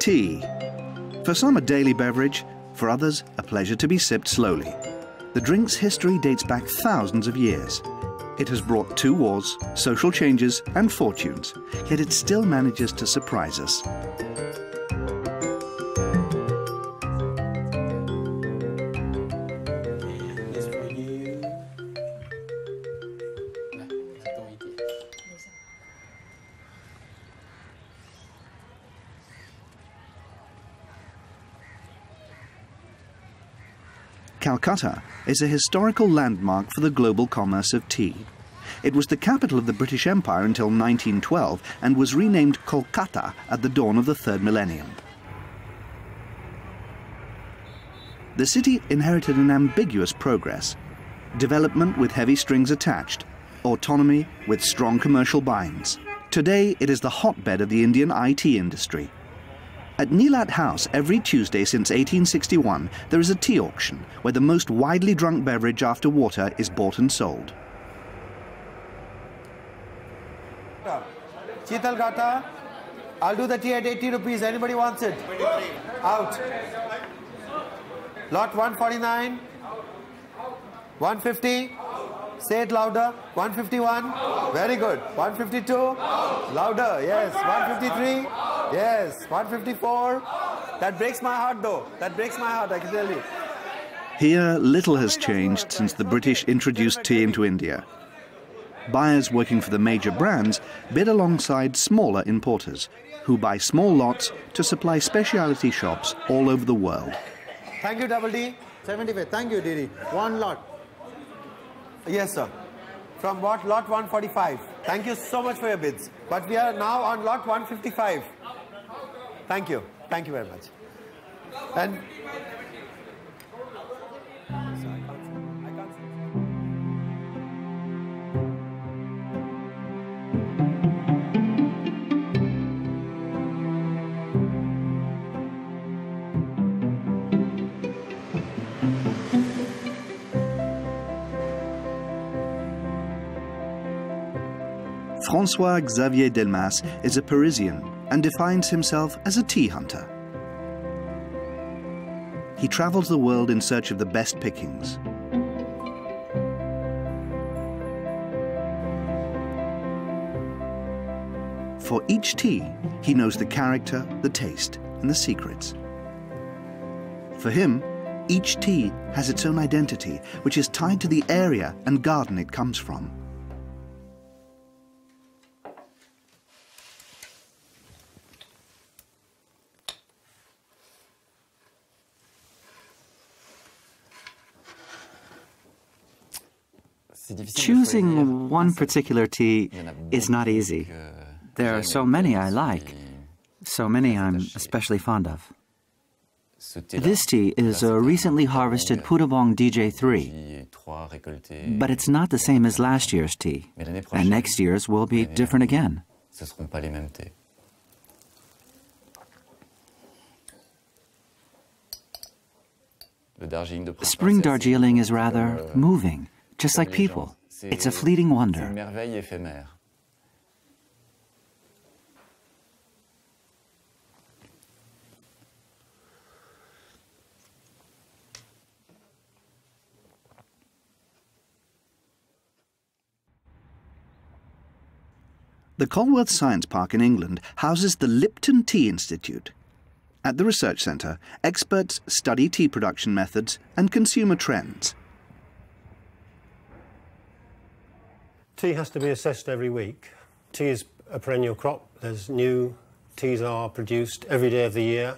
Tea. For some a daily beverage, for others a pleasure to be sipped slowly. The drink's history dates back thousands of years. It has brought 2 wars, social changes and fortunes, yet it still manages to surprise us. Calcutta is a historical landmark for the global commerce of tea. It was the capital of the British Empire until 1912 and was renamed Kolkata at the dawn of the 3rd millennium. The city inherited an ambiguous progress: development with heavy strings attached, autonomy with strong commercial binds. Today it is the hotbed of the Indian IT industry. At Neelat House, every Tuesday since 1861, there is a tea auction where the most widely drunk beverage after water is bought and sold. Cheetal Gata, I'll do the tea at 80 rupees. Anybody wants it? Out. Lot 149, 150. Say it louder. 151. Very good. 152. Louder. Yes. 153. Yes. 154. That breaks my heart, though. That breaks my heart, I can tell you. Here, little has changed since the British introduced tea into India. Buyers working for the major brands bid alongside smaller importers, who buy small lots to supply specialty shops all over the world. Thank you, Double D. 75. Thank you, Didi. 1 lot. Yes, sir. From what? Lot 145. Thank you so much for your bids. But we are now on lot 155. Thank you. Thank you very much. And François-Xavier Delmas is a Parisian and defines himself as a tea hunter. He travels the world in search of the best pickings. For each tea, he knows the character, the taste, and the secrets. For him, each tea has its own identity, which is tied to the area and garden it comes from. Choosing one particular tea is not easy. There are so many I like, so many I'm especially fond of. This tea is a recently harvested Pudabong DJ3, but it's not the same as last year's tea, and next year's will be different again. Spring Darjeeling is rather moving. Just like people, it's a fleeting wonder. The Colworth Science Park in England houses the Lipton Tea Institute. At the research centre, experts study tea production methods and consumer trends. Tea has to be assessed every week. Tea is a perennial crop. There's new teas are produced every day of the year,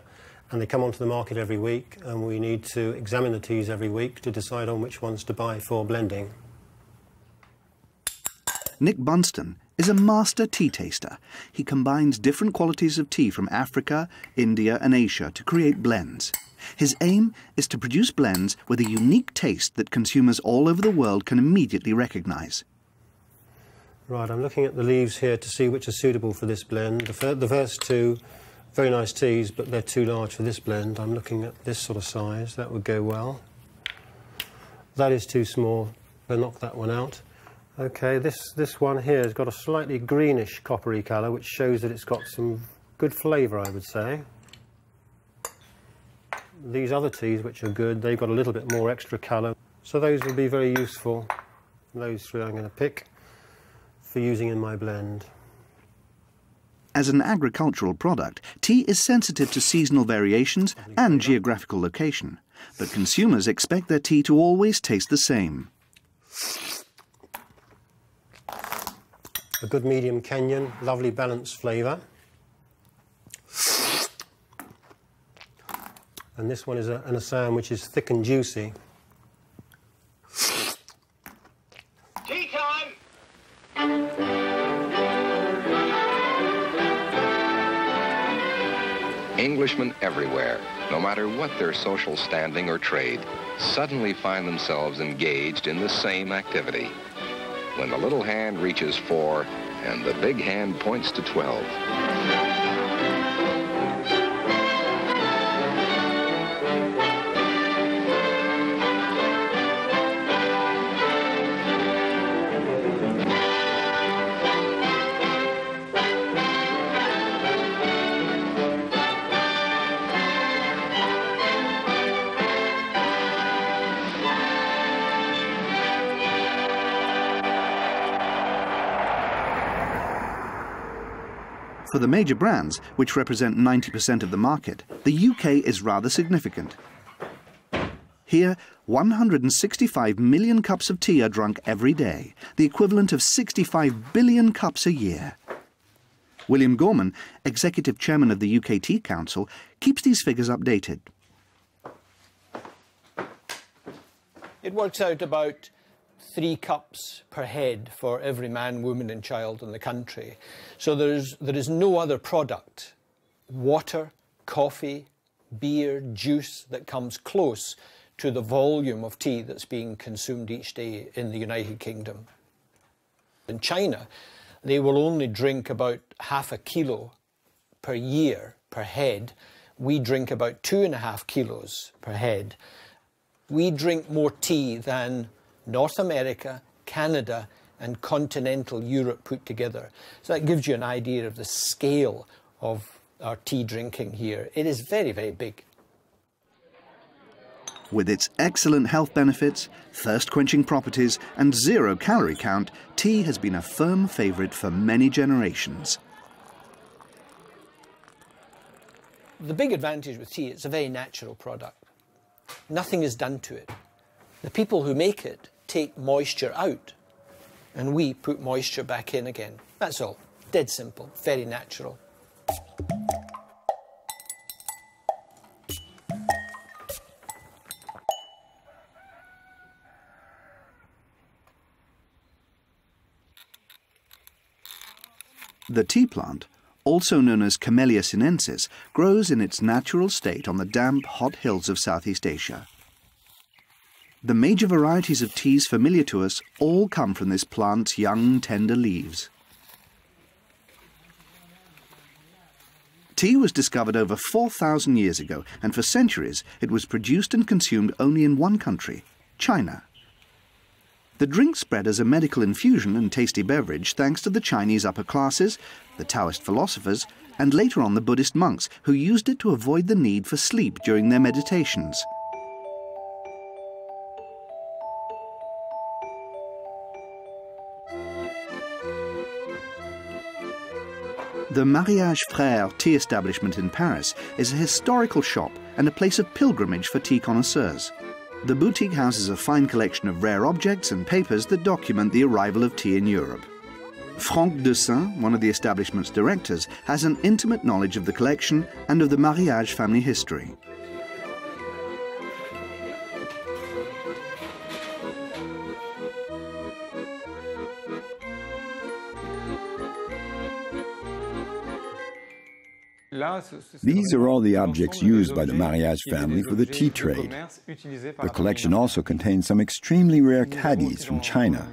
and they come onto the market every week, and we need to examine the teas every week to decide on which ones to buy for blending. Nick Bunston is a master tea taster. He combines different qualities of tea from Africa, India and Asia to create blends. His aim is to produce blends with a unique taste that consumers all over the world can immediately recognise. Right, I'm looking at the leaves here to see which are suitable for this blend. The first 2, very nice teas, but they're too large for this blend. I'm looking at this sort of size. That would go well. That is too small. I'll knock that one out. Okay, this one here has got a slightly greenish coppery colour, which shows that it's got some good flavour, I would say. These other teas, which are good, they've got a little bit more extra colour. So those will be very useful. Those three I'm going to pick for using in my blend. As an agricultural product, tea is sensitive to seasonal variations and geographical location, but consumers expect their tea to always taste the same. A good medium Kenyan, lovely balanced flavour. And this one is an Assam which is thick and juicy. Tea time! Englishmen everywhere, no matter what their social standing or trade, suddenly find themselves engaged in the same activity. When the little hand reaches 4 and the big hand points to 12. For the major brands, which represent 90% of the market, the UK is rather significant. Here, 165 million cups of tea are drunk every day, the equivalent of 65 billion cups a year. William Gorman, Executive Chairman of the UK Tea Council, keeps these figures updated. It works out about 3 cups per head for every man, woman and child in the country. So there is no other product, water, coffee, beer, juice, that comes close to the volume of tea that's being consumed each day in the United Kingdom. In China, they will only drink about half a kilo per year per head. We drink about 2.5 kilos per head. We drink more tea than North America, Canada and continental Europe put together. So that gives you an idea of the scale of our tea drinking here. It is very, very big. With its excellent health benefits, thirst-quenching properties and 0 calorie count, tea has been a firm favourite for many generations. The big advantage with tea, it's a very natural product. Nothing is done to it. The people who make it take moisture out, and we put moisture back in again. That's all. Dead simple, very natural. The tea plant, also known as Camellia sinensis, grows in its natural state on the damp, hot hills of Southeast Asia. The major varieties of teas familiar to us all come from this plant's young, tender leaves. Tea was discovered over 4,000 years ago, and for centuries it was produced and consumed only in one country, China. The drink spread as a medical infusion and tasty beverage thanks to the Chinese upper classes, the Taoist philosophers, and later on the Buddhist monks, who used it to avoid the need for sleep during their meditations. The Mariage Frères tea establishment in Paris is a historical shop and a place of pilgrimage for tea connoisseurs. The boutique houses a fine collection of rare objects and papers that document the arrival of tea in Europe. Franck Dessin, one of the establishment's directors, has an intimate knowledge of the collection and of the Mariage family history. These are all the objects used by the Mariage family for the tea trade. The collection also contains some extremely rare caddies from China.